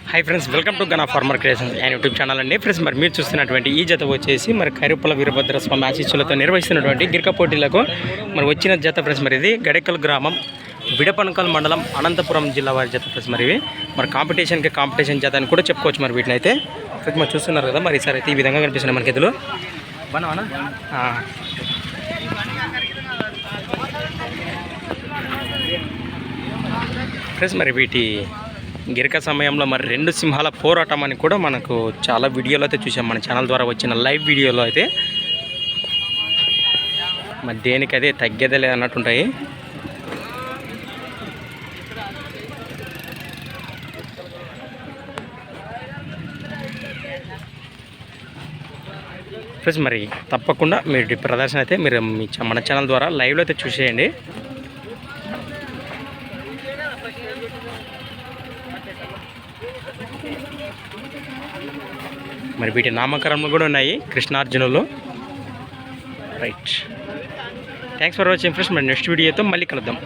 Hi friends, welcome to Gana farmer creations and YouTube channel అండి. Friends, మరి మీరు చూస్తున్నటువంటి ఈ జత వచ్చేసి మరి కైరుప్పల వీరభద్ర స్వామి ఆశీస్సులతో నిర్వహిస్తున్నటువంటి గిరిక పోటీలకు మరి వచ్చిన జత ఫ్రెండ్స్. మరి ఇది గడెకల్ గ్రామం, విడపనకల్ మండలం, అనంతపురం జిల్లా వారి జత ఫ్రెండ్స్. మరి ఇవి మరి కాంపిటీషన్ జత అని కూడా చెప్పుకోవచ్చు. మరి వీటిని అయితే ఫ్రెండ్స్ మరి చూస్తున్నారు కదా. మరి ఈసారి అయితే ఈ విధంగా కనిపిస్తున్నాయి మనకి ఎదులు బాగా ఫ్రెండ్స్. మరి వీటి గిరిక సమయంలో మరి రెండు సింహాల పోరాటం అని కూడా మనకు చాలా వీడియోలో అయితే చూసాం. మన ఛానల్ ద్వారా వచ్చిన లైవ్ వీడియోలో అయితే మరి దేనికదే తగ్గేదే లేదన్నట్టుంటాయి. ఫ్రెండ్స్, మరి తప్పకుండా మీరు ప్రదర్శన అయితే మీరు మన ఛానల్ ద్వారా లైవ్లో అయితే చూసేయండి. మరి వీటి నామకరణలు కూడా ఉన్నాయి, కృష్ణార్జునులు. Right, thanks for watching friends. మరి నెక్స్ట్ వీడియోతో మళ్ళీ కలుద్దాం.